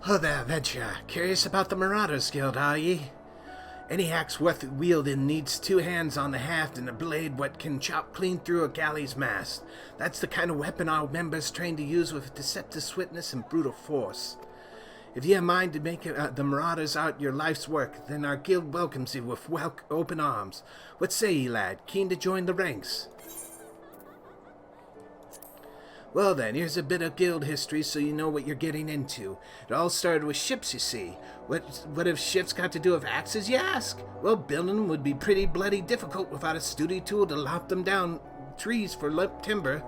Oh there, adventurer. Curious about the Marauders Guild, are ye? Any axe worth wielding needs two hands on the haft and a blade what can chop clean through a galley's mast. That's the kind of weapon our members train to use with deceptive swiftness and brutal force. If ye have a mind to make the Marauders out your life's work, then our guild welcomes you with open arms. What say ye, lad? Keen to join the ranks? Well then, here's a bit of guild history so you know what you're getting into. It all started with ships, you see. What have ships got to do with axes, you ask? Well, building them would be pretty bloody difficult without a sturdy tool to lop them down trees for timber.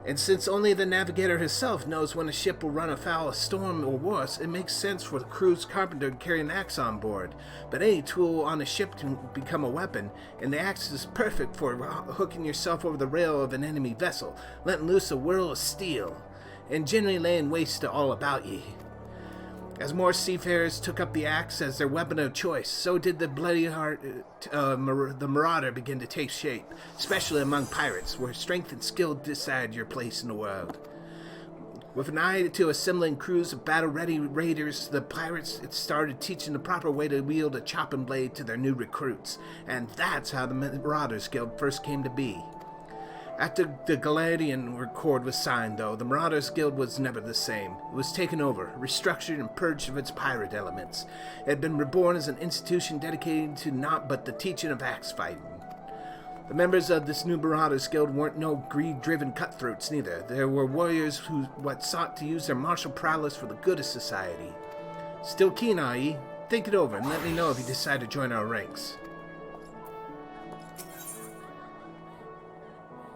And since only the navigator herself knows when a ship will run afoul of storm or worse, it makes sense for the crew's carpenter to carry an axe on board. But any tool on a ship can become a weapon, and the axe is perfect for hooking yourself over the rail of an enemy vessel, letting loose a whirl of steel, and generally laying waste to all about ye. As more seafarers took up the axe as their weapon of choice, so did the the Marauder begin to take shape, especially among pirates, where strength and skill decide your place in the world. With an eye to assembling crews of battle-ready raiders, the pirates started teaching the proper way to wield a chopping blade to their new recruits, and that's how the Marauders Guild first came to be. After the Galadian Accord was signed, though, the Marauders Guild was never the same. It was taken over, restructured, and purged of its pirate elements. It had been reborn as an institution dedicated to naught but the teaching of axe fighting. The members of this new Marauders Guild weren't no greed-driven cutthroats, neither. There were warriors who sought to use their martial prowess for the good of society. Still keen, are ye? Think it over and let me know if you decide to join our ranks.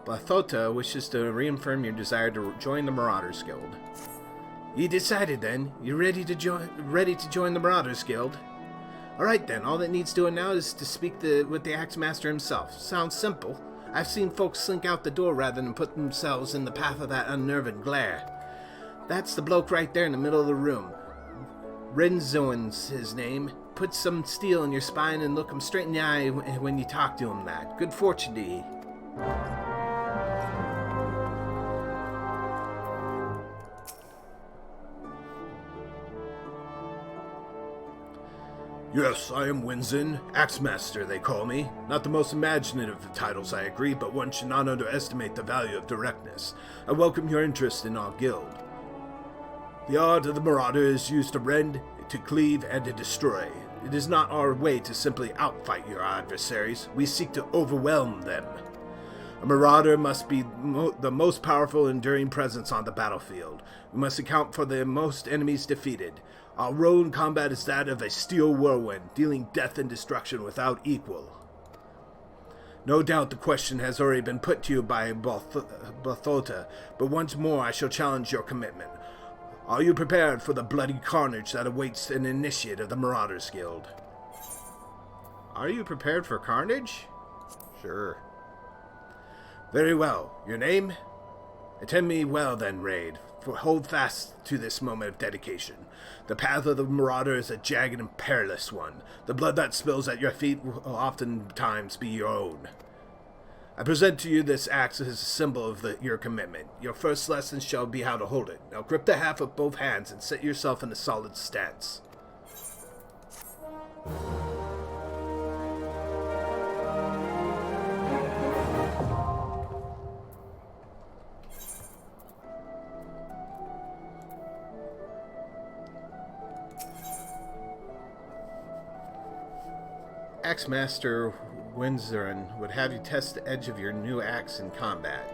Bathota wishes to reaffirm your desire to join the Marauders Guild. You decided then? You ready to join the Marauders Guild? Alright then, all that needs doing now is to speak with the Axe Master himself. Sounds simple. I've seen folks slink out the door rather than put themselves in the path of that unnerving glare. That's the bloke right there in the middle of the room. Renzoin's his name. Put some steel in your spine and look him straight in the eye when you talk to him, lad. Good fortune to ye. Yes, I am Winzin, Axemaster they call me. Not the most imaginative of titles, I agree, but one should not underestimate the value of directness. I welcome your interest in our guild. The art of the Marauder is used to rend, to cleave, and to destroy. It is not our way to simply outfight your adversaries. We seek to overwhelm them. A Marauder must be the most powerful enduring presence on the battlefield. We must account for the most enemies defeated. Our role in combat is that of a steel whirlwind, dealing death and destruction without equal. No doubt the question has already been put to you by Bathota, but once more I shall challenge your commitment. Are you prepared for the bloody carnage that awaits an initiate of the Marauders Guild? Are you prepared for carnage? Sure. Very well. Your name? Attend me well then, Raid, for hold fast to this moment of dedication. The path of the Marauder is a jagged and perilous one. The blood that spills at your feet will oftentimes be your own. I present to you this axe as a symbol of your commitment. Your first lesson shall be how to hold it. Now grip the haft with both hands and set yourself in a solid stance. Axe-Master Winzerin would have you test the edge of your new axe in combat.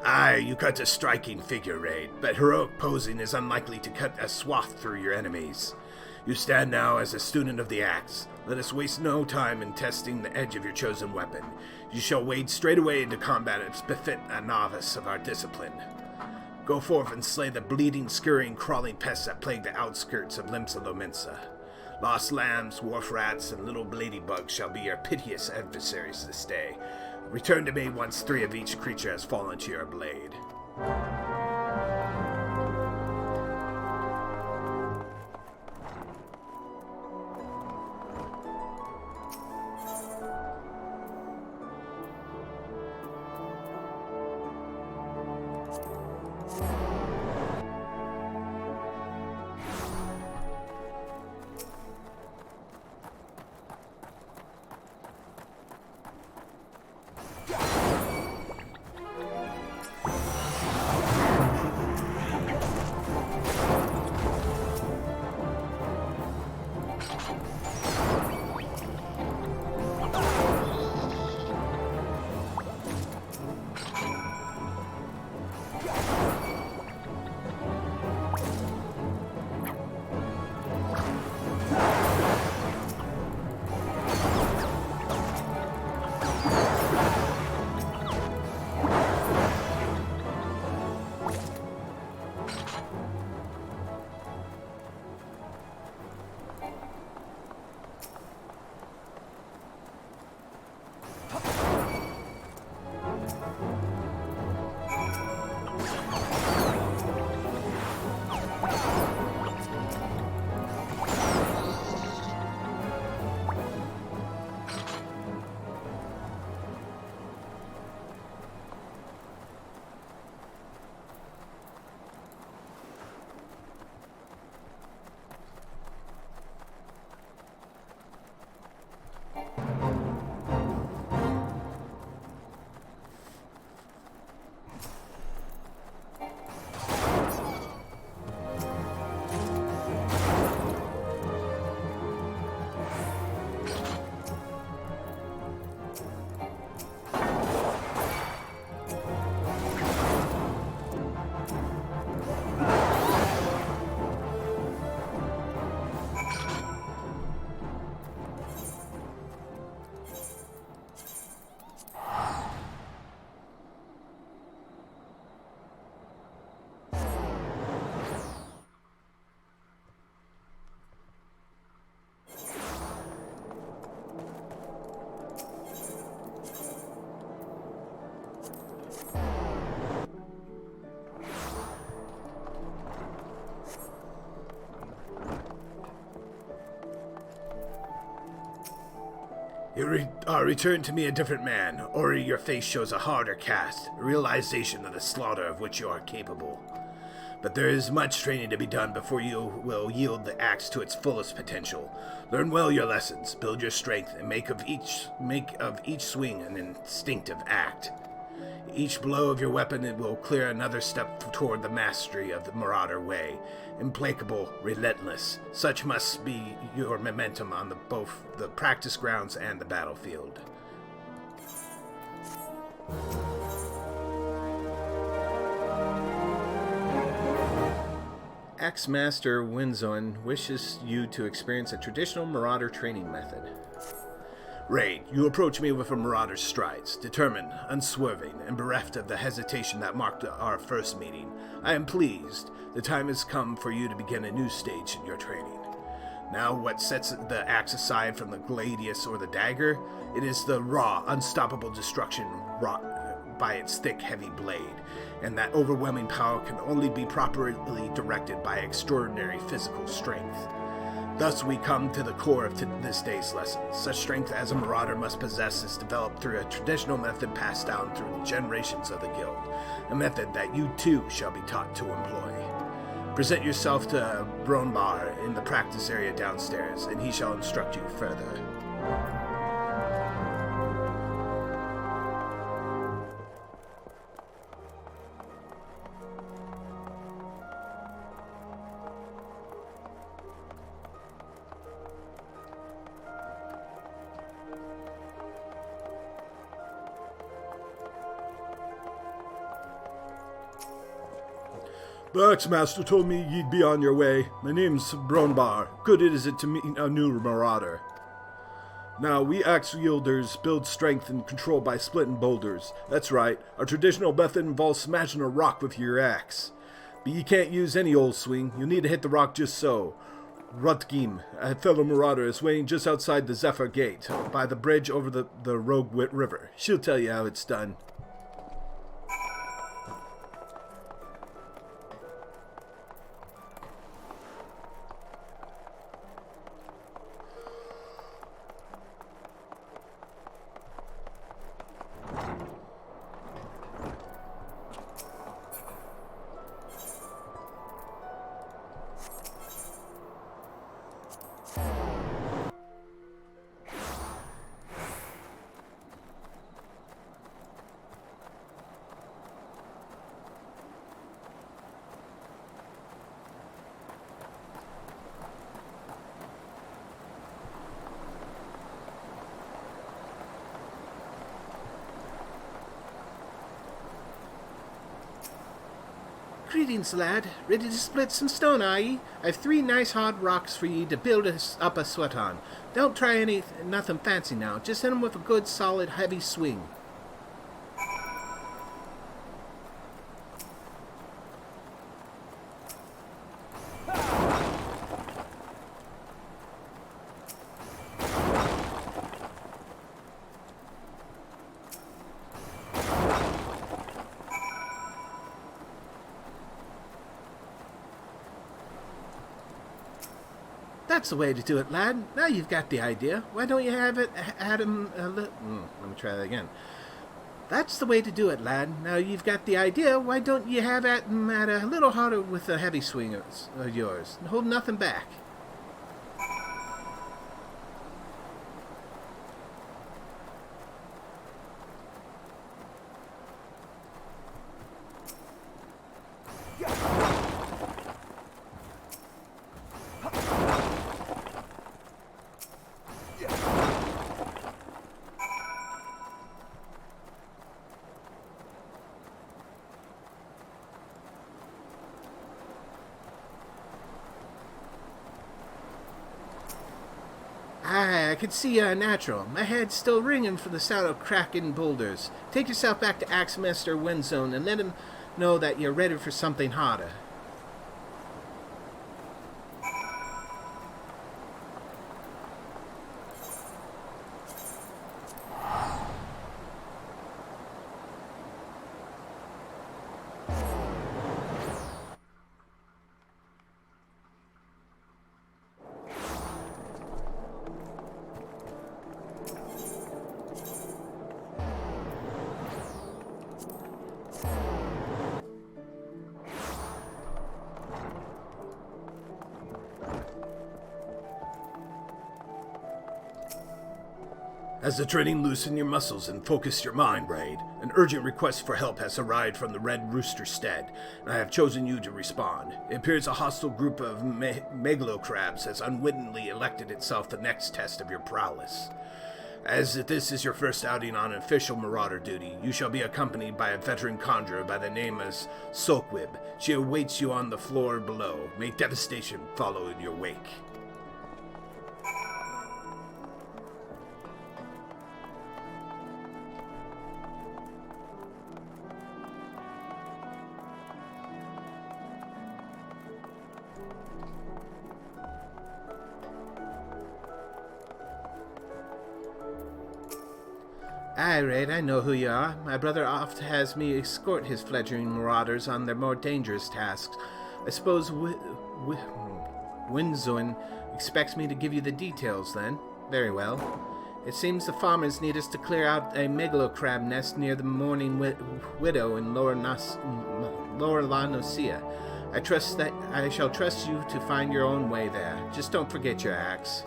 Aye, you cut a striking figure, Raid, but heroic posing is unlikely to cut a swath through your enemies. You stand now as a student of the axe. Let us waste no time in testing the edge of your chosen weapon. You shall wade straight away into combat as befit a novice of our discipline. Go forth and slay the bleeding, scurrying, crawling pests that plague the outskirts of Limsa Lominsa. Lost lambs, wharf rats, and little ladybugs shall be your piteous adversaries this day. Return to me once 3 of each creature has fallen to your blade. You are returned to me a different man. Already your face shows a harder cast, a realization of the slaughter of which you are capable. But there is much training to be done before you will yield the axe to its fullest potential. Learn well your lessons, build your strength, and make of each swing an instinctive act. Each blow of your weapon it will clear another step toward the mastery of the Marauder way. Implacable, relentless. Such must be your momentum on both the practice grounds and the battlefield. Axe-Master Winzon wishes you to experience a traditional Marauder training method. Raid, you approach me with a marauder's strides, determined, unswerving, and bereft of the hesitation that marked our first meeting. I am pleased. The time has come for you to begin a new stage in your training. Now, what sets the axe aside from the gladius or the dagger? It is the raw, unstoppable destruction wrought by its thick, heavy blade, and that overwhelming power can only be properly directed by extraordinary physical strength. Thus we come to the core of this day's lesson. Such strength as a marauder must possess is developed through a traditional method passed down through the generations of the guild, a method that you too shall be taught to employ. Present yourself to Bronbar in the practice area downstairs, and he shall instruct you further. The Axe-Master told me ye'd be on your way. My name's Bronbar. Good is it to meet a new marauder. Now, we axe-wielders build strength and control by splitting boulders. That's right, our traditional method involves smashing a rock with your axe. But you can't use any old swing, you'll need to hit the rock just so. Rutgim, a fellow marauder, is waiting just outside the Zephyr Gate, by the bridge over the Roguewit River. She'll tell you how it's done. Greetings, lad. Ready to split some stone, are ye? I've 3 nice hard rocks for ye to build up a sweat on. Don't try nothing fancy now. Just hit 'em with a good, solid, heavy swing. That's the way to do it, lad. Now you've got the idea. Why don't you have it at him let me try that again. That's the way to do it, lad. Now you've got the idea. Why don't you have at him at a little harder with the heavy swing of yours? And hold nothing back. I can see you're natural. My head's still ringing from the sound of cracking boulders. Take yourself back to Axe-Master Windzone and let him know that you're ready for something harder. As the training loosen your muscles and focus your mind, Raid, an urgent request for help has arrived from the Red Rooster Stead, and I have chosen you to respond. It appears a hostile group of megalocrabs has unwittingly elected itself the next test of your prowess. As this is your first outing on official Marauder duty, you shall be accompanied by a veteran conjurer by the name of Sulkwib. She awaits you on the floor below. May devastation follow in your wake. Aye, Raid, I know who you are. My brother oft has me escort his fledgling marauders on their more dangerous tasks. I suppose Winzoin expects me to give you the details, then? Very well. It seems the farmers need us to clear out a megalocrab nest near the Mourning Widow in Lower La Nocia. I shall trust you to find your own way there. Just don't forget your axe.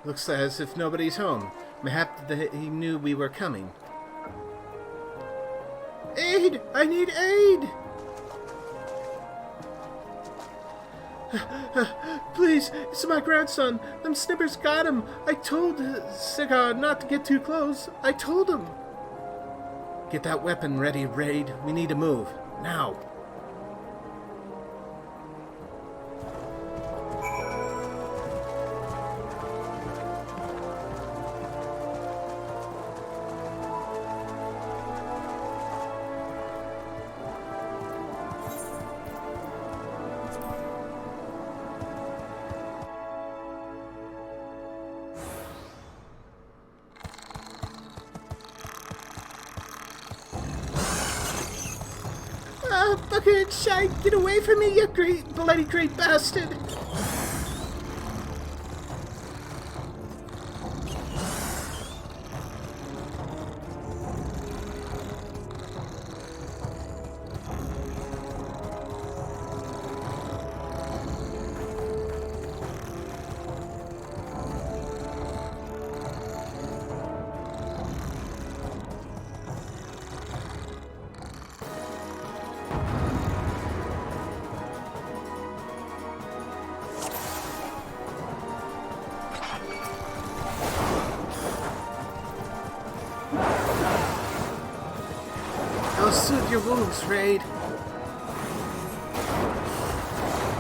Looks as if nobody's home. Mayhap he knew we were coming. Aid! I need aid! Please, it's my grandson. Them snippers got him. I told Cigar not to get too close. I told him. Get that weapon ready, Raid. We need to move. Now. Fucking shite! Get away from me, you bloody great bastard! I'll soothe your wounds, Raid.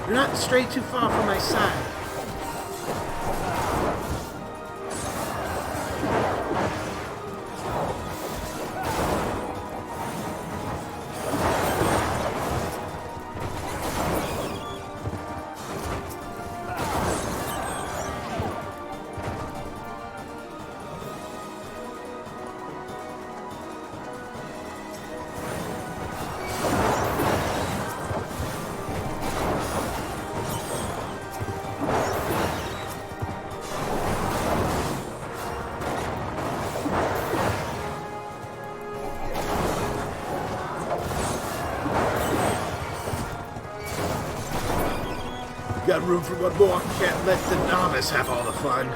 You're not strayed too far from my side. Got room for one more? Can't let the novice have all the fun.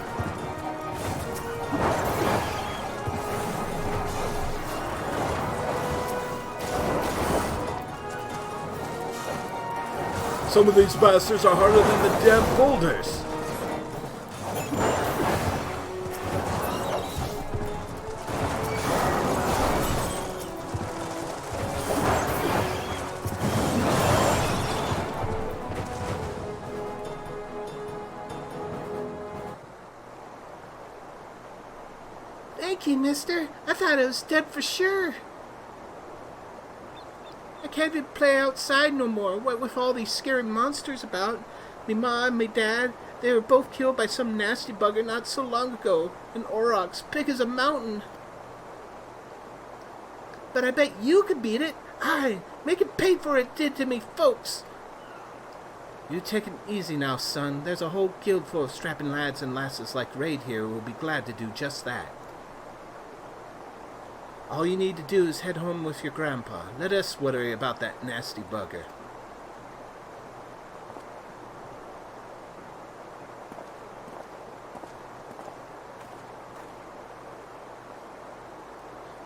Some of these bastards are harder than the damn boulders. Thank you, mister. I thought I was dead for sure. I can't even play outside no more, what with all these scary monsters about. Me ma and me dad, they were both killed by some nasty bugger not so long ago. An aurochs, big as a mountain. But I bet you could beat it. Aye, make it pay for it did to me folks. You take it easy now, son. There's a whole guild full of strapping lads and lasses like Raid here who will be glad to do just that. All you need to do is head home with your grandpa. Let us worry about that nasty bugger.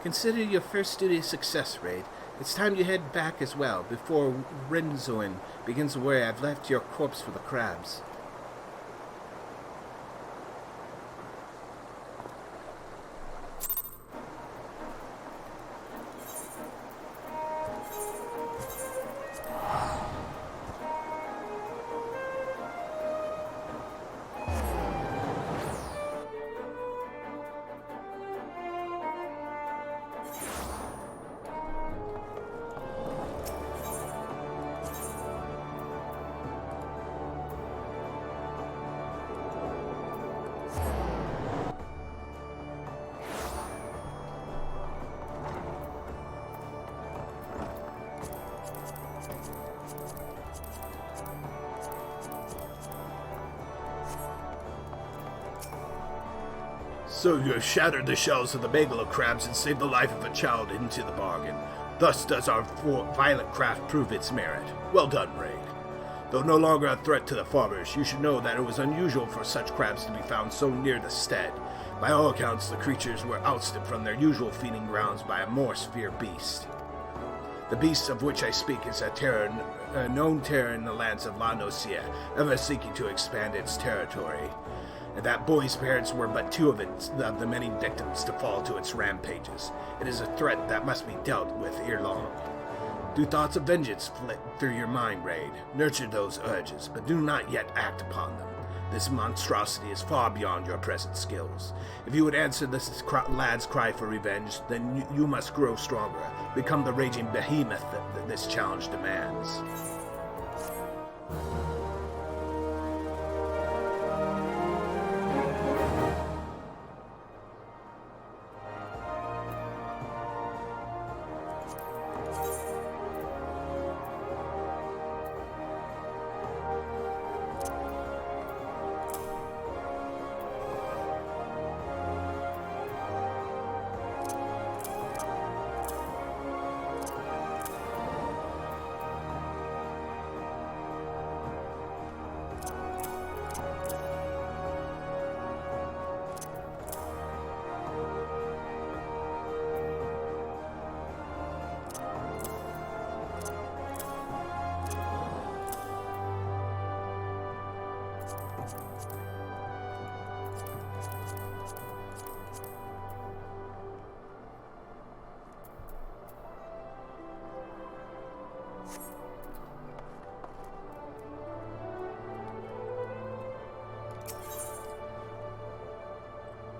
Consider your first duty a success, Raid. It's time you head back as well, before Renzoin begins to worry I've left your corpse for the crabs. So you have shattered the shells of the megalo crabs and saved the life of a child into the bargain. Thus does our violent craft prove its merit. Well done, Raid. Though no longer a threat to the farmers, you should know that it was unusual for such crabs to be found so near the stead. By all accounts, the creatures were ousted from their usual feeding grounds by a more severe beast. The beast of which I speak is a known terror in the lands of La Nocia, ever seeking to expand its territory. And that boy's parents were but two of the many victims to fall to its rampages. It is a threat that must be dealt with ere long. Do thoughts of vengeance flit through your mind, Raid? Nurture those urges, but do not yet act upon them. This monstrosity is far beyond your present skills. If you would answer this lad's cry for revenge, then you must grow stronger, become the raging behemoth that this challenge demands.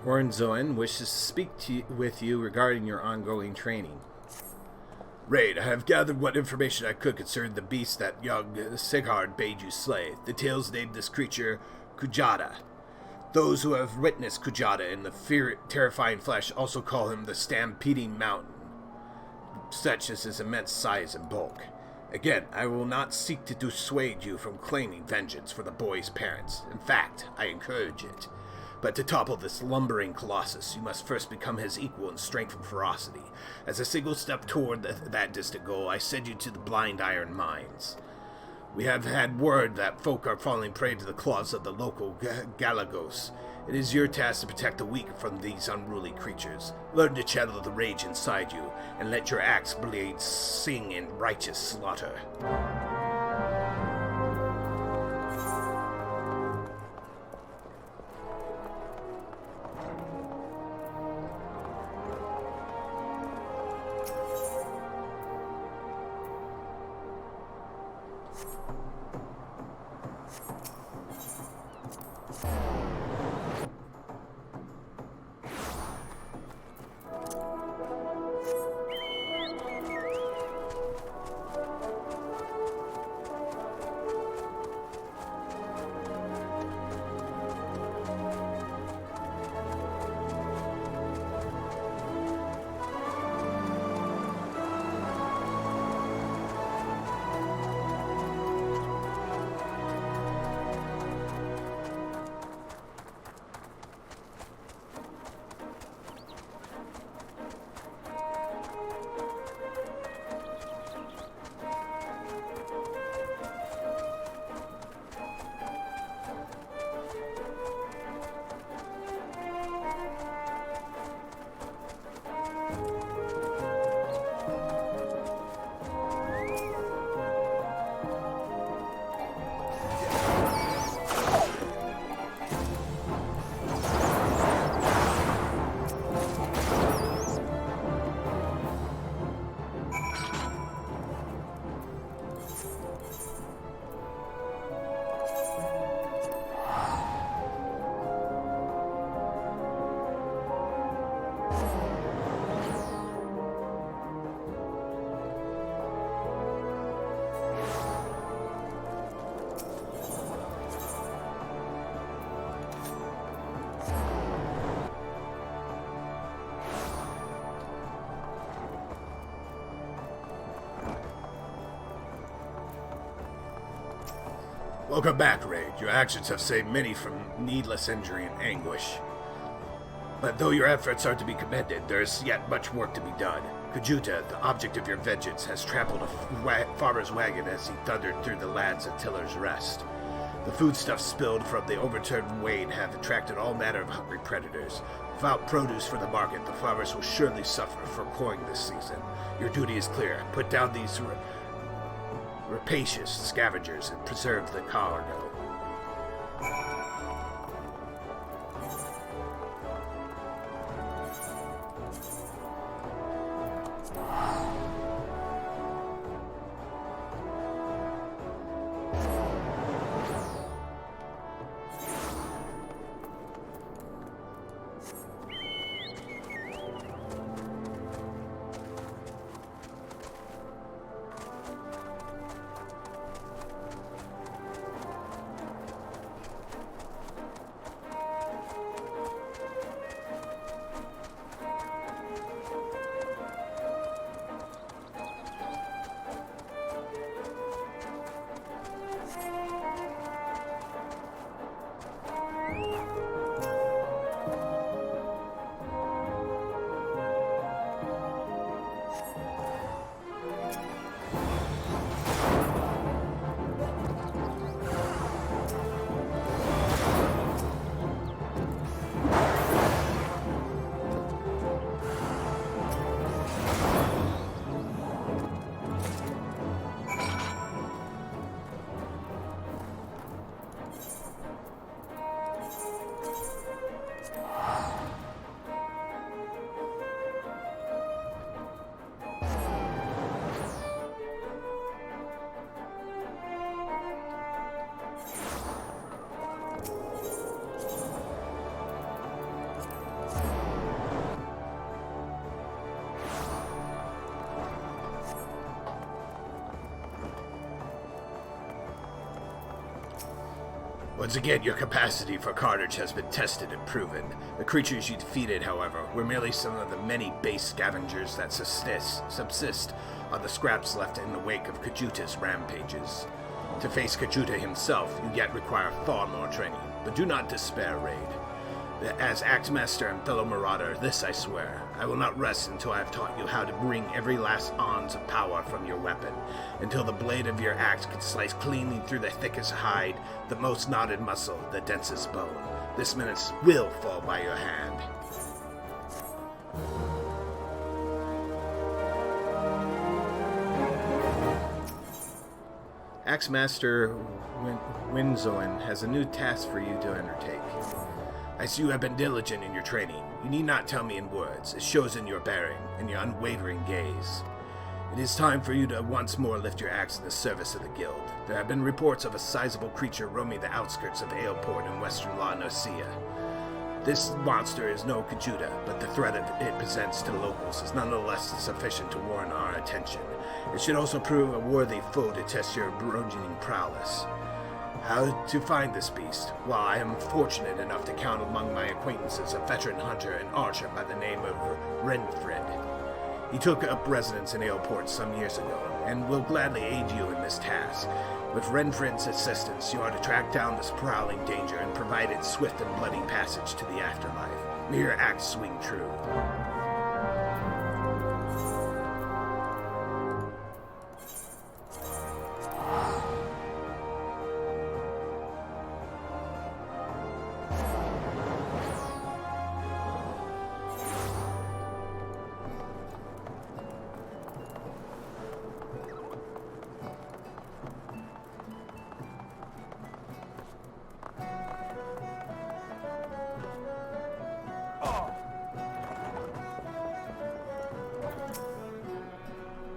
Hornzoin wishes to speak with you regarding your ongoing training. Raid, I have gathered what information I could concerning the beast that young Sighard bade you slay. The tales named this creature Kujata. Those who have witnessed Kujata in the terrifying flesh also call him the Stampeding Mountain, such as his immense size and bulk. Again, I will not seek to dissuade you from claiming vengeance for the boy's parents. In fact, I encourage it. But to topple this lumbering colossus, you must first become his equal in strength and ferocity. As a single step toward that distant goal, I send you to the Blind Iron Mines. We have had word that folk are falling prey to the claws of the local Galagos. It is your task to protect the weak from these unruly creatures. Learn to channel the rage inside you, and let your axe blades sing in righteous slaughter. Welcome back, Raid. Your actions have saved many from needless injury and anguish. But though your efforts are to be commended, there is yet much work to be done. Kajuta, the object of your vengeance, has trampled a farmer's wagon as he thundered through the lands of Tiller's Rest. The foodstuffs spilled from the overturned wain have attracted all manner of hungry predators. Without produce for the market, the farmers will surely suffer from coin this season. Your duty is clear. Put down these rapacious scavengers and preserve the cargo. Once again, your capacity for carnage has been tested and proven. The creatures you defeated, however, were merely some of the many base scavengers that subsist on the scraps left in the wake of Kajuta's rampages. To face Kajuta himself, you yet require far more training, but do not despair, Raid. As Axemaster and fellow Marauder, this I swear, I will not rest until I have taught you how to wring every last ounce of power from your weapon, until the blade of your axe can slice cleanly through the thickest hide, the most knotted muscle, the densest bone. This menace will fall by your hand. Axemaster Winzoin has a new task for you to undertake. I see you have been diligent in your training. You need not tell me in words. It shows in your bearing, in your unwavering gaze. It is time for you to once more lift your axe in the service of the guild. There have been reports of a sizable creature roaming the outskirts of Aleport in western La Nocia. This monster is no Kajuta, but the threat it presents to the locals is nonetheless sufficient to warrant our attention. It should also prove a worthy foe to test your burgeoning prowess. How to find this beast? Well, I am fortunate enough to count among my acquaintances a veteran hunter and archer by the name of Renfred. He took up residence in Aleport some years ago, and will gladly aid you in this task. With Renfred's assistance, you are to track down this prowling danger and provide it swift and bloody passage to the afterlife. May your axe swing true.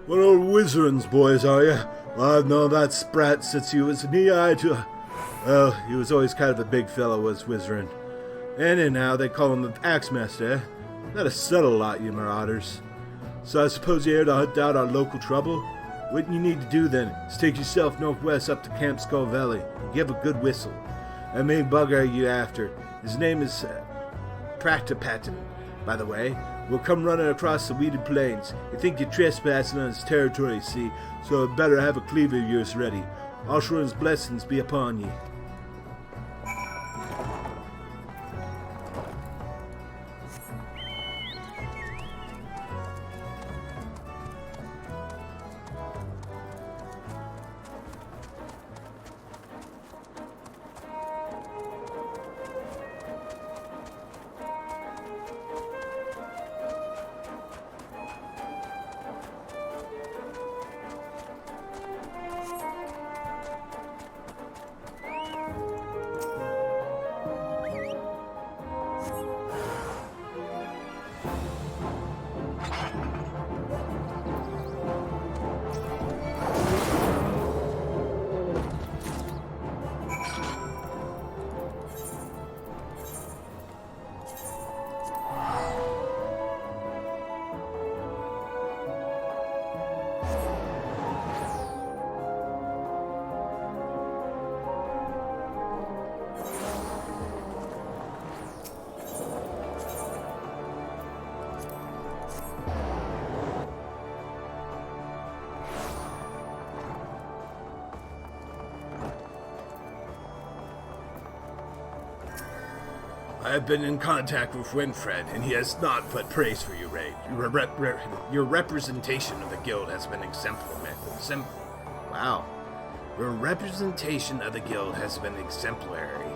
What old wizards, boys, are you? Well, I've known that sprat since he was knee-high to... Well, he was always kind of a big fellow, was Wizardin. And anyhow, they call him the Axemaster, eh? Not a subtle lot, you marauders. So I suppose you're here to hunt out our local trouble? What you need to do, then, is take yourself northwest up to Camp Skull Valley and give a good whistle. That main bugger you after, his name is Practipatin, by the way. We'll come running across the weeded plains. You think you're trespassing on his territory, see, so I'd better have a cleaver of yours ready. Ashran's blessings be upon ye. I have been in contact with Winfred, and he has not but praise for you, Raid. Your representation of the guild has been exemplary. Wow. Your representation of the guild has been exemplary.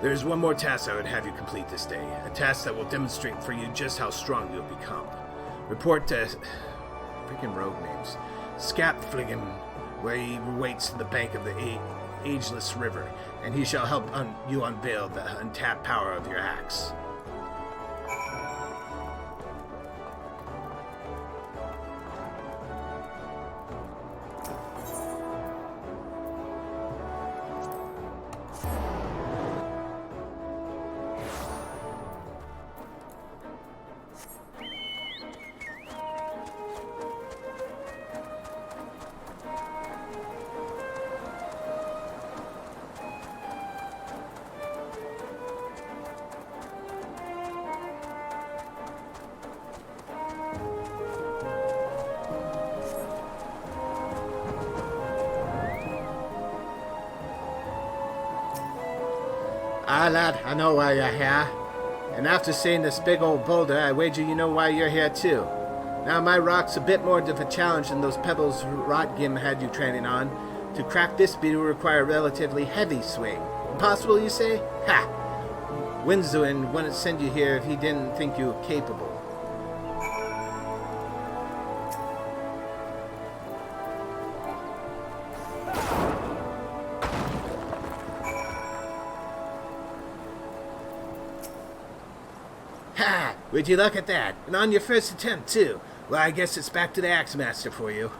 There is one more task I would have you complete this day, a task that will demonstrate for you just how strong you have become. Report to... freaking rogue names. Scapfligen, where he waits to the bank of the ageless river, and he shall help you unveil the untapped power of your axe. Ah, lad, I know why you're here. And after seeing this big old boulder, I wager you know why you're here too. Now, my rock's a bit more of a challenge than those pebbles Rotgim had you training on. To crack this beat will require a relatively heavy swing. Impossible, you say? Ha! Winzuin wouldn't send you here if he didn't think you were capable. Ha! Would you look at that? And on your first attempt, too. Well, I guess it's back to the Axe Master for you.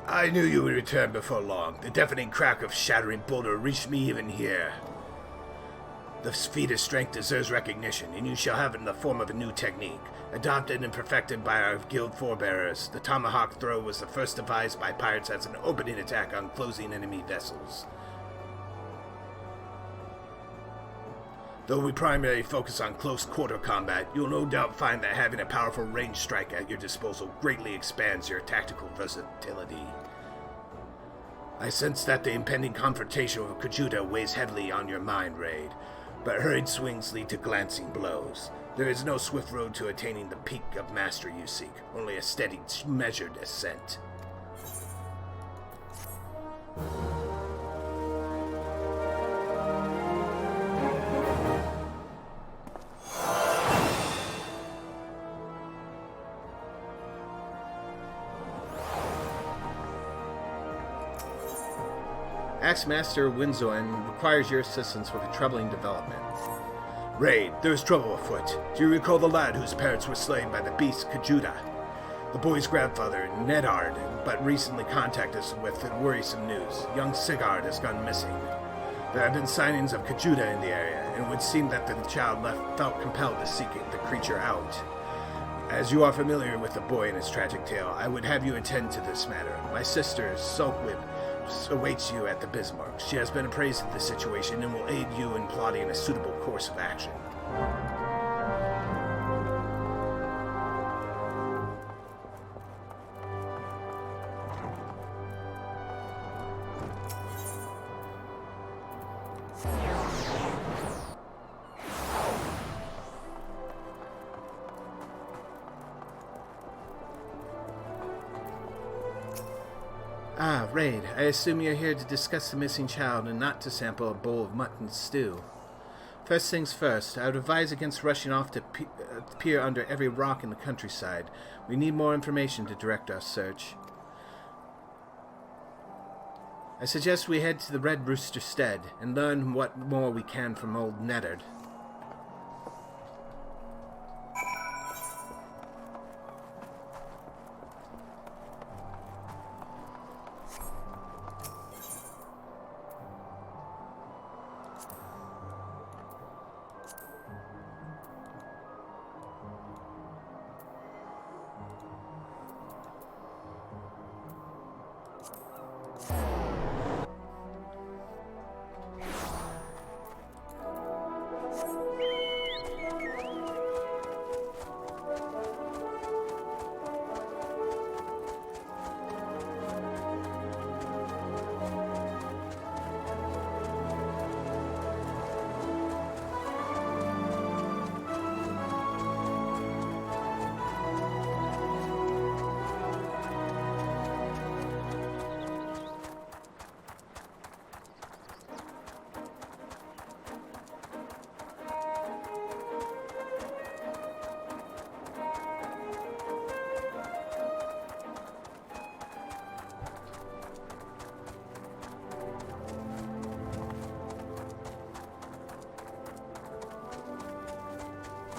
I knew you would return before long. The deafening crack of shattering boulder reached me even here. The feat of strength deserves recognition, and you shall have it in the form of a new technique. Adopted and perfected by our guild forebearers, the tomahawk throw was the first devised by pirates as an opening attack on closing enemy vessels. Though we primarily focus on close quarter combat, you'll no doubt find that having a powerful ranged strike at your disposal greatly expands your tactical versatility. I sense that the impending confrontation with Kajuta weighs heavily on your mind, Raid, but hurried swings lead to glancing blows. There is no swift road to attaining the peak of mastery you seek, only a steady, measured ascent. Axemaster Winzoin requires your assistance with a troubling development. Raid, there is trouble afoot. Do you recall the lad whose parents were slain by the beast Kajuda? The boy's grandfather, Nedard, but recently contacted us with worrisome news. Young Sigurd has gone missing. There have been sightings of Kajuda in the area, and it would seem that the child felt compelled to seek the creature out. As you are familiar with the boy and his tragic tale, I would have you attend to this matter. My sister, Sulkwib, awaits you at the Bismarck. She has been appraised of the situation and will aid you in plotting a suitable course of action. Ah, Raid, I assume you're here to discuss the missing child and not to sample a bowl of mutton stew. First things first, I would advise against rushing off to peer under every rock in the countryside. We need more information to direct our search. I suggest we head to the Red Rooster Stead and learn what more we can from old Nedard.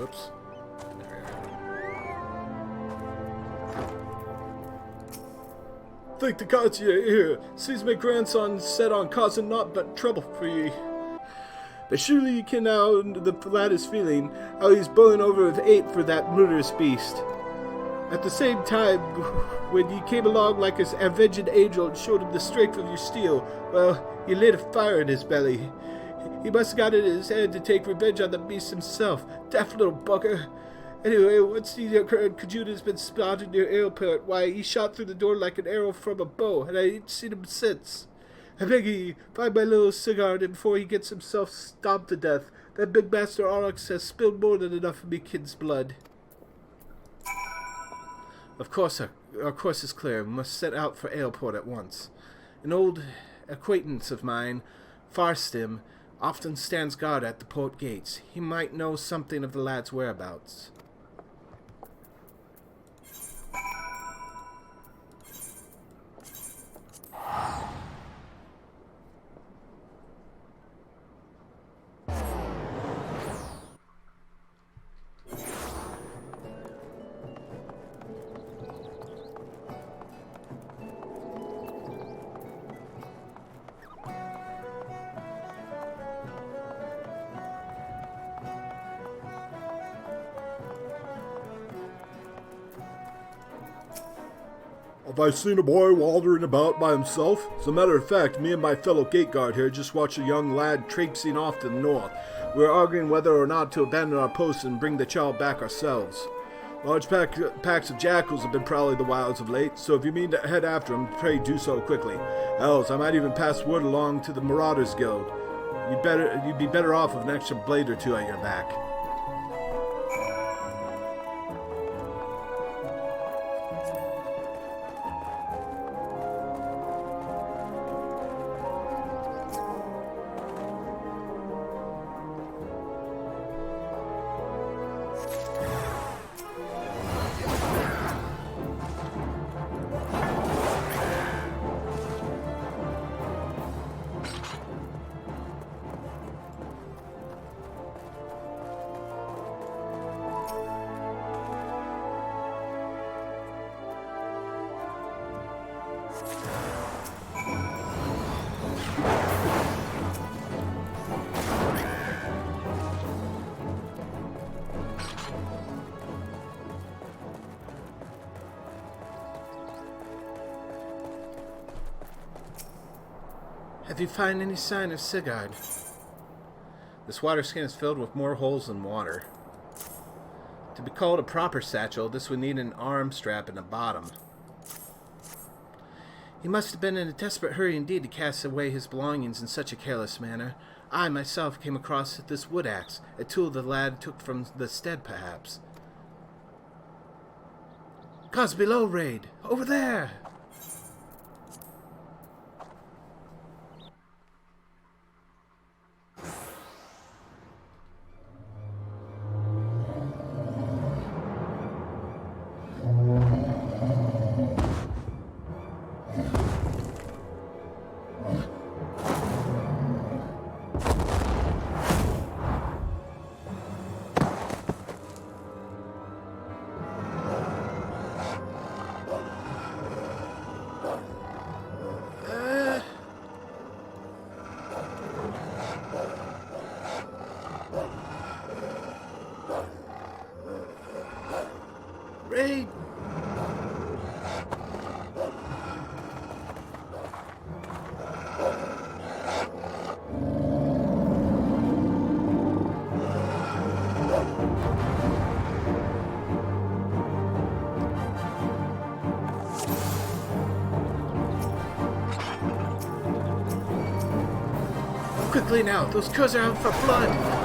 Oops. Thank the gods you're here. Sees my grandson set on causing naught but trouble for ye. But surely you can now the lad is feeling, how he's boiling over with hate for that murderous beast. At the same time, when you came along like an avenging angel and showed him the strength of your steel, well, you lit a fire in his belly. He must have got it in his head to take revenge on the beast himself. Daft little bugger. Anyway, once he occurred, Kajuda's been spotted near airport. Why, he shot through the door like an arrow from a bow, and I ain't seen him since. I beg you, find my little Sigurd before he gets himself stomped to death. That big master Aurochs has spilled more than enough of me kid's blood. Of course, our course is clear. We must set out for airport at once. An old acquaintance of mine, Farstim, often stands guard at the port gates. He might know something of the lad's whereabouts. Have I seen a boy wandering about by himself? As a matter of fact, me and my fellow gate guard here just watched a young lad traipsing off to the north. We were arguing whether or not to abandon our post and bring the child back ourselves. Large packs of jackals have been prowling the wilds of late, so if you mean to head after them, pray do so quickly. Else, I might even pass word along to the Marauders Guild. You'd be better off with an extra blade or two at your back. Have you found any sign of Sigurd? This water skin is filled with more holes than water. To be called a proper satchel, this would need an arm strap in the bottom. He must have been in a desperate hurry indeed to cast away his belongings in such a careless manner. I myself came across this wood axe, a tool the lad took from the stead, perhaps. Cause below, Raid! Over there! Raid! Quickly now, those crows are out for blood!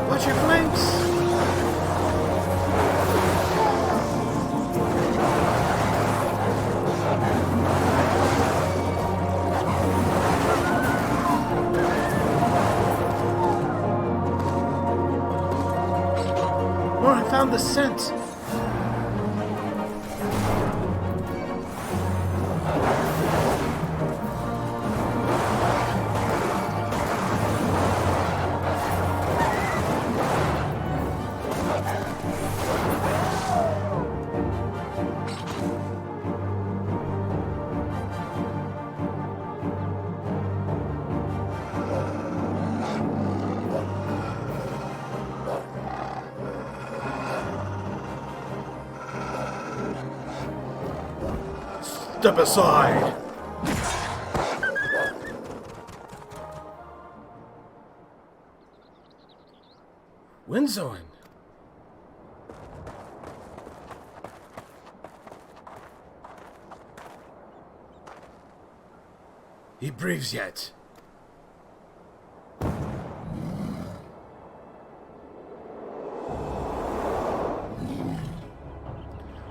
Watch your flanks! Oh, I found the scent! Step aside! Winzoin! He breathes yet.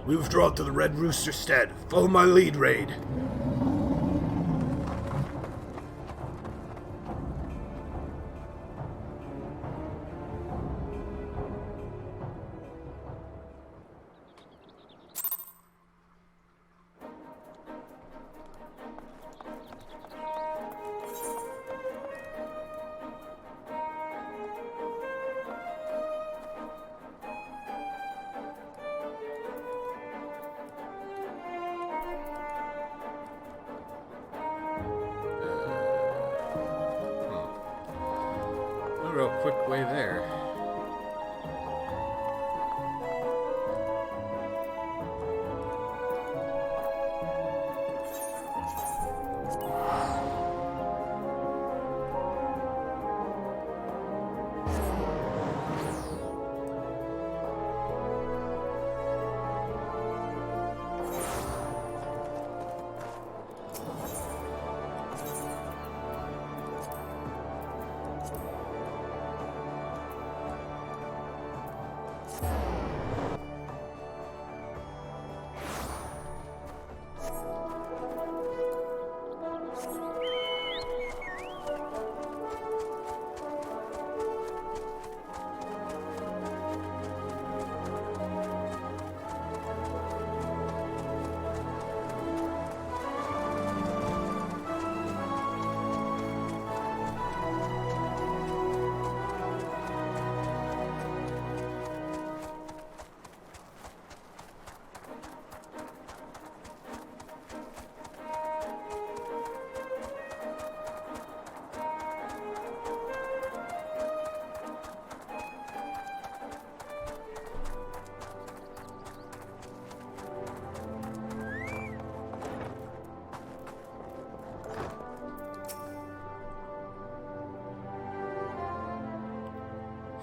We withdraw to the Red Rooster stead. Follow my lead, Raid. A real quick way there.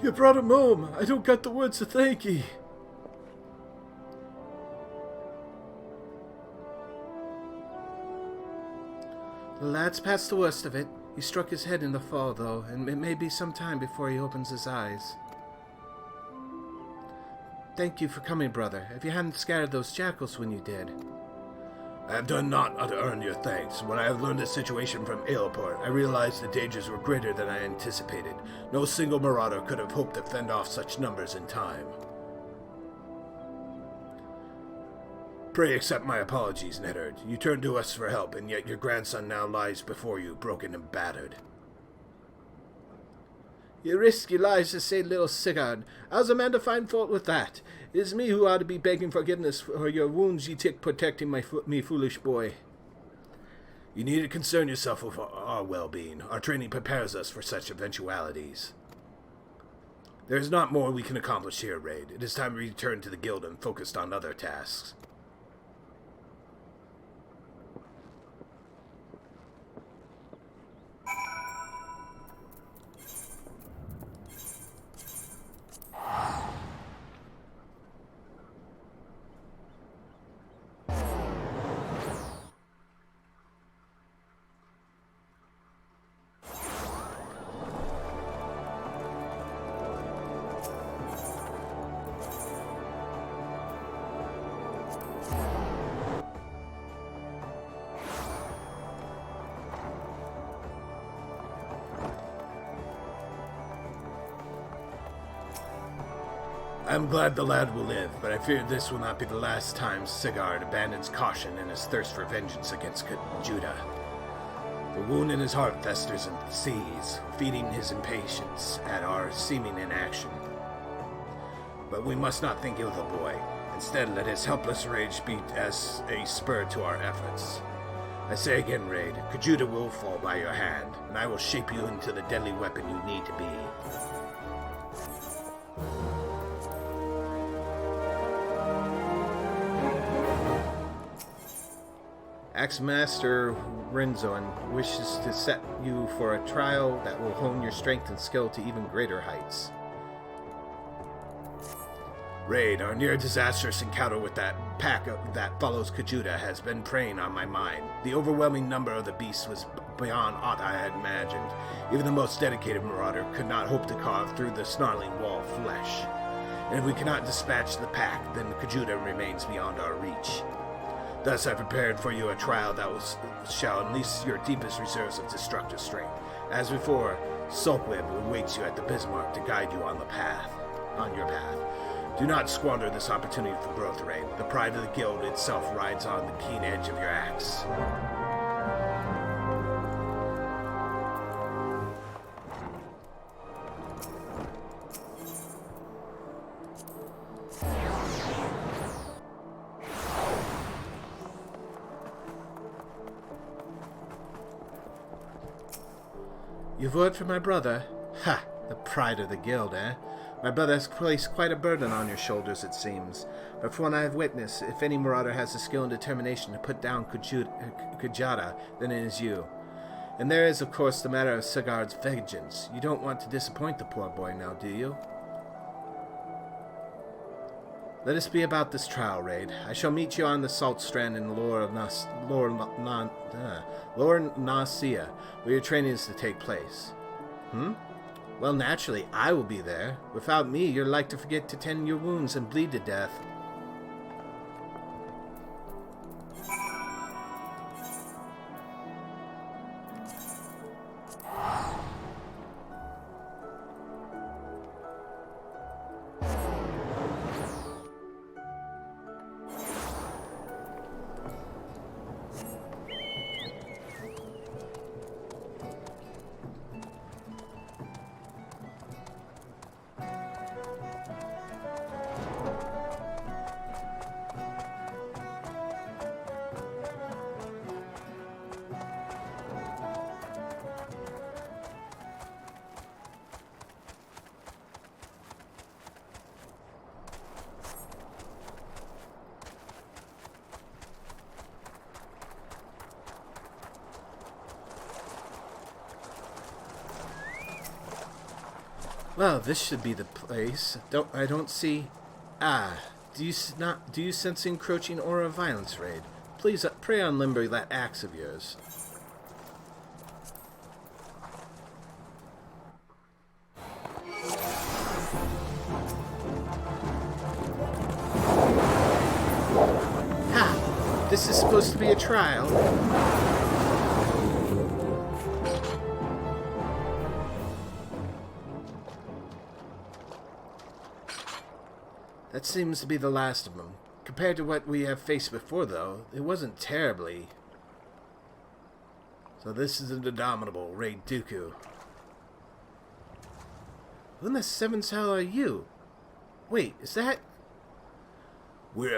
You brought him home. I don't got the words to thank ye. The lad's past the worst of it. He struck his head in the fall, though, and it may be some time before he opens his eyes. Thank you for coming, brother. If you hadn't scared those jackals when you did. I have done naught to earn your thanks. When I have learned the situation from Aleport, I realized the dangers were greater than I anticipated. No single marauder could have hoped to fend off such numbers in time. Pray accept my apologies, Neddard. You turned to us for help, and yet your grandson now lies before you, broken and battered. You risk your lives to save little Sigurd. How's a man to find fault with that? It is me who ought to be begging forgiveness for your wounds ye took protecting me foolish boy. You need to concern yourself with our well-being. Our training prepares us for such eventualities. There is not more we can accomplish here, Raid. It is time to return to the guild and focus on other tasks. I am glad the lad will live, but I fear this will not be the last time Sigurd abandons caution in his thirst for vengeance against Judah. The wound in his heart festers and seethes, feeding his impatience at our seeming inaction. But we must not think ill of the boy. Instead, let his helpless rage be as a spur to our efforts. I say again, Raid, Judah will fall by your hand, and I will shape you into the deadly weapon you need to be. Axemaster Rinzon wishes to set you for a trial that will hone your strength and skill to even greater heights. Raid, our near disastrous encounter with that pack that follows Kajuda has been preying on my mind. The overwhelming number of the beasts was beyond aught I had imagined. Even the most dedicated marauder could not hope to carve through the snarling wall of flesh. And if we cannot dispatch the pack, then Kajuda remains beyond our reach. Thus I prepared for you a trial that shall unleash your deepest reserves of destructive strength. As before, Sulkweb awaits you at the Bismarck to guide you on your path. Do not squander this opportunity for growth, Raid. The pride of the guild itself rides on the keen edge of your axe. You've word for my brother? Ha! The pride of the guild, eh? My brother has placed quite a burden on your shoulders, it seems. But from what I have witnessed, if any marauder has the skill and determination to put down Kujata, then it is you. And there is, of course, the matter of Sigurd's vengeance. You don't want to disappoint the poor boy now, do you? Let us be about this trial, Raid. I shall meet you on the Salt Strand in Lore Nasia, where your training is to take place. Well, naturally, I will be there. Without me, you're like to forget to tend your wounds and bleed to death. Well, this should be the place. I don't see... Ah, do you sense the encroaching aura of violence, Raid? Please pray unlimber that axe of yours. Ha! This is supposed to be a trial. That seems to be the last of them. Compared to what we have faced before, though, it wasn't terribly. So this is an indomitable RaideDuku. Who in the seventh hell are you? Wait, is that... We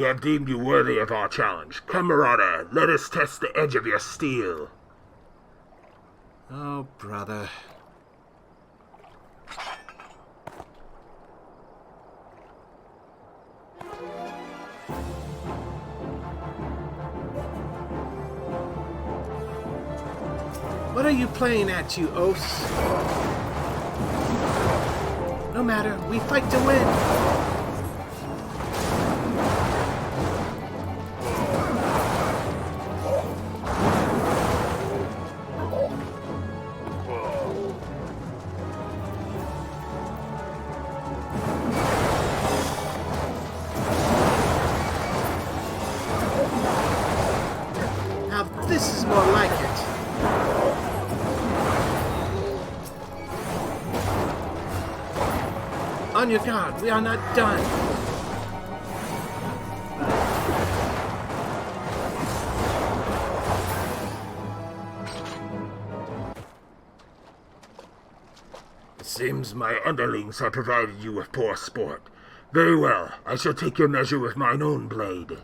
have deemed you worthy of our challenge. Come, Marauder, let us test the edge of your steel. Oh, brother. What are you playing at, you oafs? No matter, we fight to win. Now this is more like it. On your guard, we are not done. It seems my underlings have provided you with poor sport. Very well, I shall take your measure with mine own blade.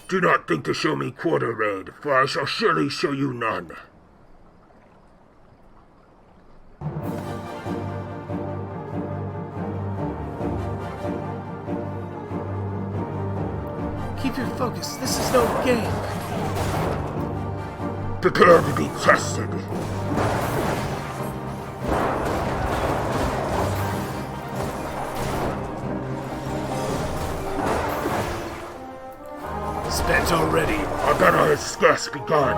Do not think to show me quarter, Raid, for I shall surely show you none. Keep your focus. This is no game. Prepare to be tested. Spent already. Our battle has scarce begun.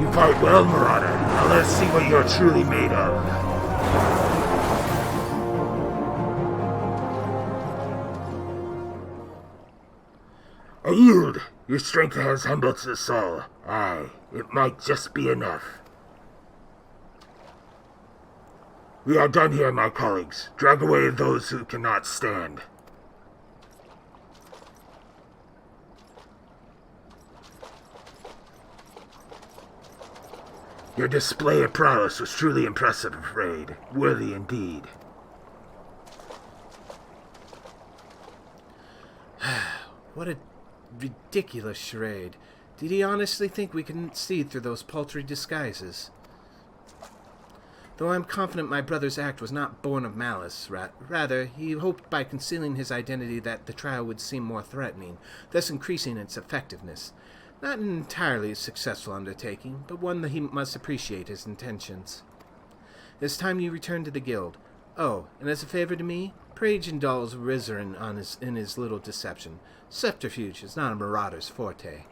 You fight well, Marauder. Now let's see what you're truly made of. A yield! Your strength has humbled us all. Aye, it might just be enough. We are done here, my colleagues. Drag away those who cannot stand. Your display of prowess was truly impressive, Raid. Worthy indeed. What a ridiculous charade. Did he honestly think we could see through those paltry disguises? Though I'm confident my brother's act was not born of malice, rather, he hoped by concealing his identity that the trial would seem more threatening, thus increasing its effectiveness. Not an entirely successful undertaking, but one that he must appreciate his intentions. It's time you return to the guild. Oh, and as a favor to me, Prage indulge Rizarin in his little deception. Subterfuge is not a marauder's forte.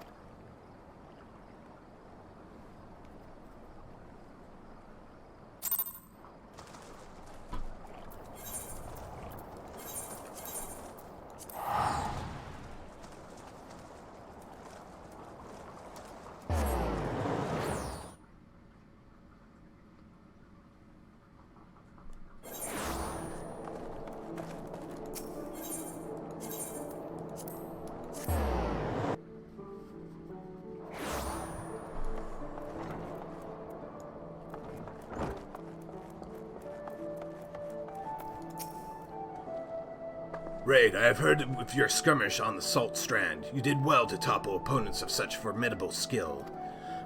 Raid, I have heard of your skirmish on the Salt Strand. You did well to topple opponents of such formidable skill.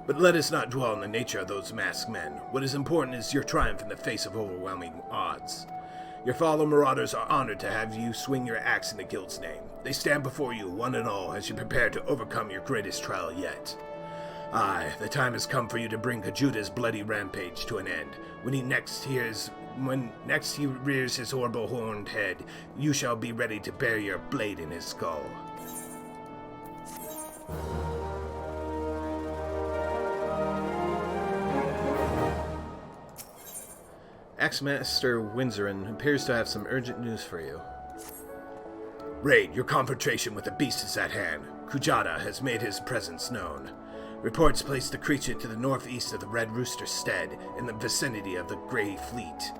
But let us not dwell on the nature of those masked men. What is important is your triumph in the face of overwhelming odds. Your fellow marauders are honored to have you swing your axe in the guild's name. They stand before you, one and all, as you prepare to overcome your greatest trial yet. Aye, the time has come for you to bring Kajuta's bloody rampage to an end. When next he rears his horrible horned head, you shall be ready to bury your blade in his skull. Ex-Master Winzerin appears to have some urgent news for you. Raid, your confrontation with the beast is at hand. Kujata has made his presence known. Reports place the creature to the northeast of the Red Rooster Stead, in the vicinity of the Grey Fleet.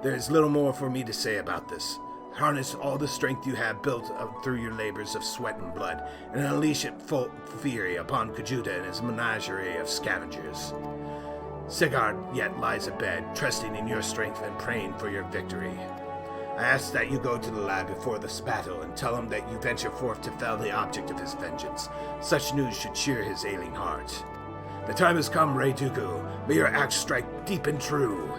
There is little more for me to say about this. Harness all the strength you have built up through your labors of sweat and blood, and unleash it full fury upon Kajuta and his menagerie of scavengers. Sigurd yet lies abed, trusting in your strength and praying for your victory. I ask that you go to the lad before this battle and tell him that you venture forth to fell the object of his vengeance. Such news should cheer his ailing heart. The time has come, RaideDuku. May your axe strike deep and true.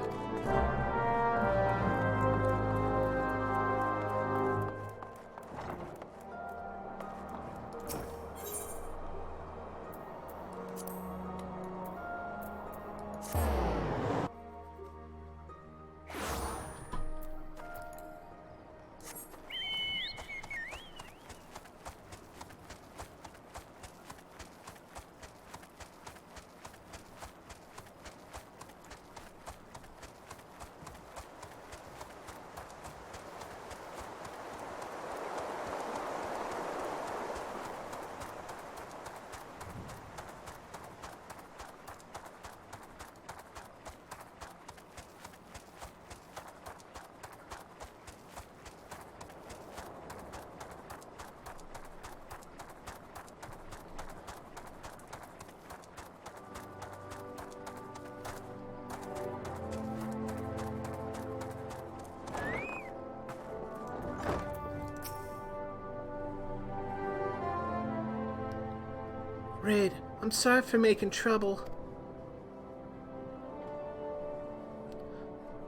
Raid, I'm sorry for making trouble.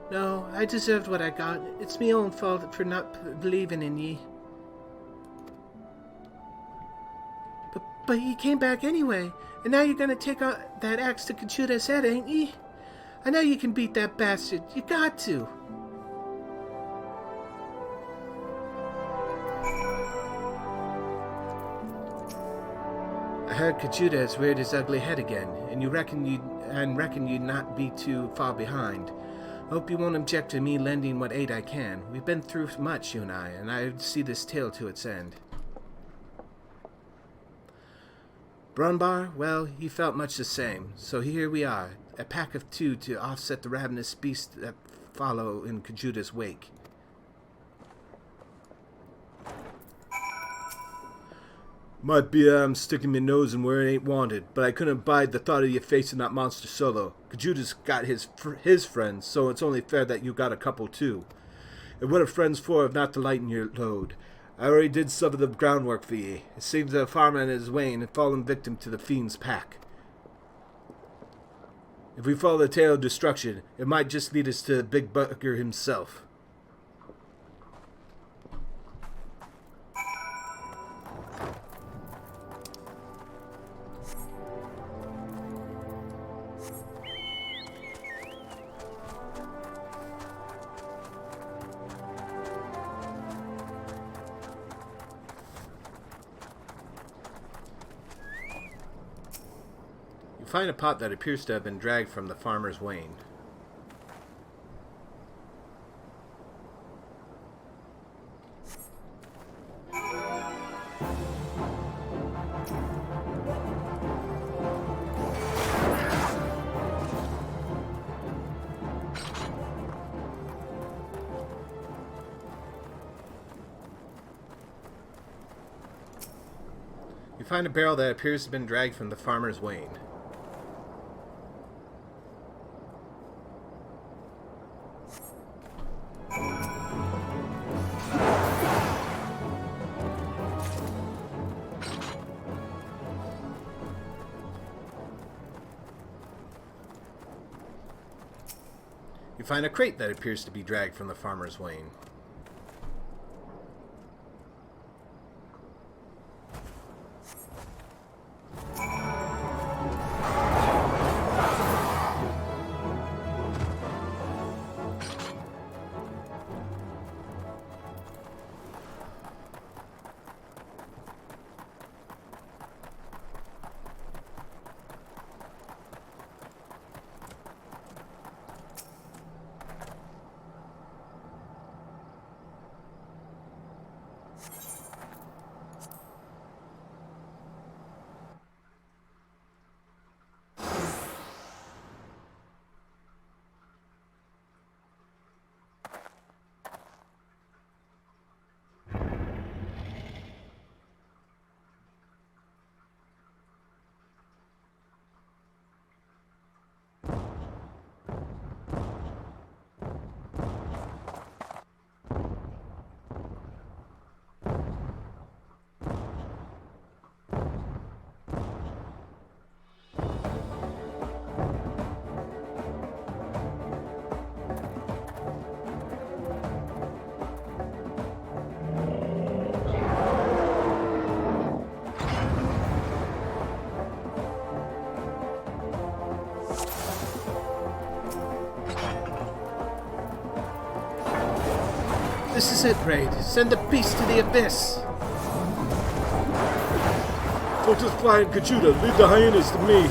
No, I deserved what I got. It's me own fault for not believing in ye. But ye came back anyway, and now you're gonna take out that axe to Kajuta's head, ain't ye? I know you can beat that bastard. You got to. I heard Kajuta has reared his ugly head again, and reckon you'd not be too far behind. Hope you won't object to me lending what aid I can. We've been through much, you and I see this tale to its end. Brunbar, well, he felt much the same, so here we are, a pack of two to offset the ravenous beasts that follow in Kajuta's wake. Might be I'm sticking my nose in where it ain't wanted, but I couldn't abide the thought of you facing that monster solo. Kajuta's got his friends, so it's only fair that you got a couple too. And what are friends for if not to lighten your load? I already did some of the groundwork for ye. It seems that a farmer and his wain had fallen victim to the fiend's pack. If we follow the tale of destruction, it might just lead us to the big bugger himself. Find a pot that appears to have been dragged from the farmer's wain. You find a barrel that appears to have been dragged from the farmer's wain. You find a crate that appears to be dragged from the farmer's wain. This is it, Raid. Send the beast to the abyss. Focus Fly and Kachuta, leave the hyenas to me.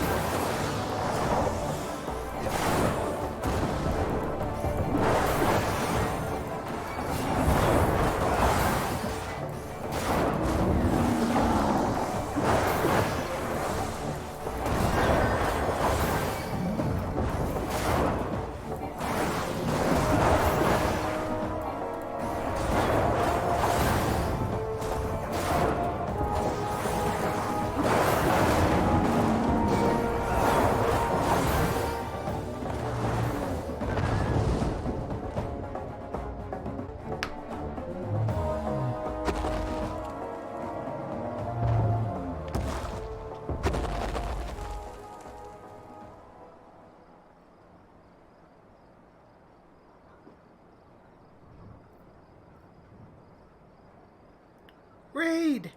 Raid!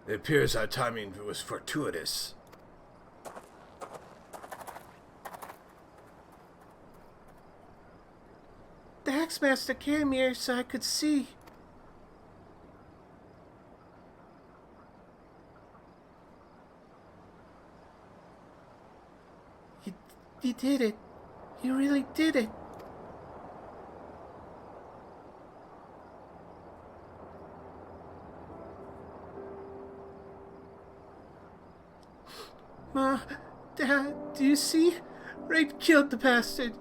It appears our timing was fortuitous. The Axemaster came here so I could see. You did it. You really did it. Ma, Dad, do you see? Raid killed the bastard.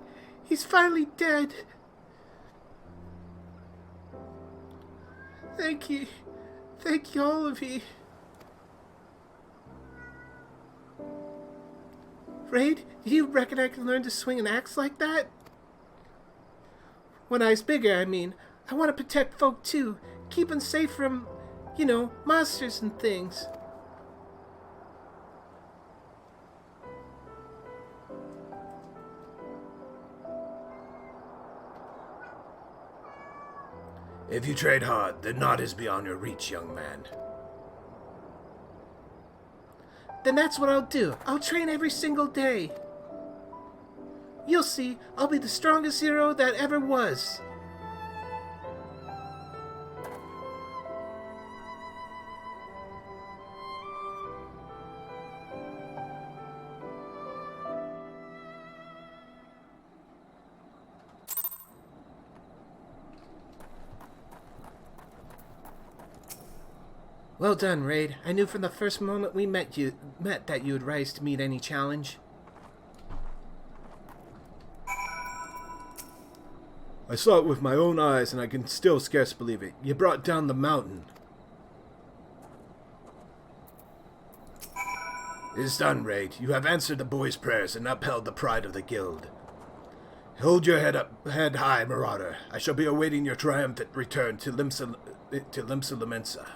He's finally dead. Thank you. Thank you, all of you. Raid, do you reckon I can learn to swing an axe like that? When I was bigger, I mean. I want to protect folk too. Keep them safe from, monsters and things. If you trade hard, the knot is beyond your reach, young man. Then that's what I'll do. I'll train every single day. You'll see, I'll be the strongest hero that ever was. Well done, Raid. I knew from the first moment we met that you would rise to meet any challenge. I saw it with my own eyes, and I can still scarce believe it. You brought down the mountain. It is done, Raid. You have answered the boy's prayers and upheld the pride of the guild. Hold your head high, Marauder. I shall be awaiting your triumphant return to Limsa Lominsa.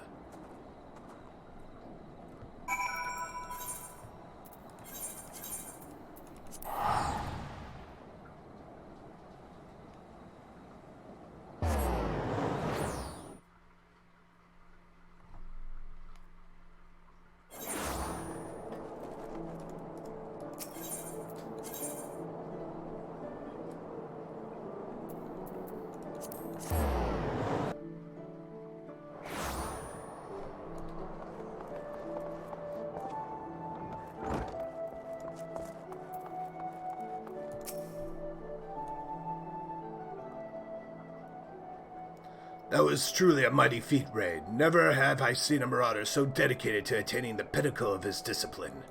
That was truly a mighty feat, Raid. Never have I seen a marauder so dedicated to attaining the pinnacle of his discipline.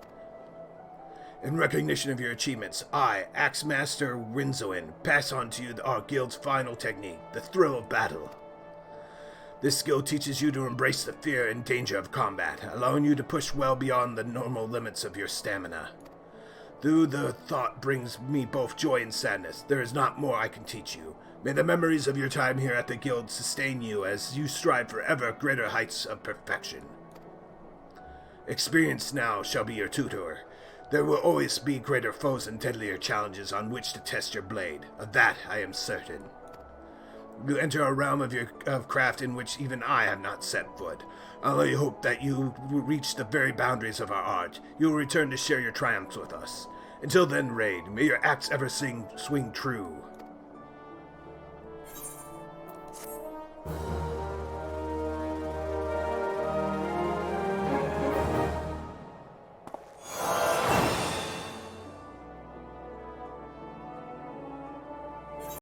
In recognition of your achievements, I, Axemaster Rinzoin, pass on to you our guild's final technique, the thrill of battle. This skill teaches you to embrace the fear and danger of combat, allowing you to push well beyond the normal limits of your stamina. Though the thought brings me both joy and sadness, there is not more I can teach you. May the memories of your time here at the guild sustain you as you strive for ever greater heights of perfection. Experience now shall be your tutor. There will always be greater foes and deadlier challenges on which to test your blade. Of that I am certain. You enter a realm of craft in which even I have not set foot. I only hope that you will reach the very boundaries of our art. You will return to share your triumphs with us. Until then, Raid, may your axe ever swing true.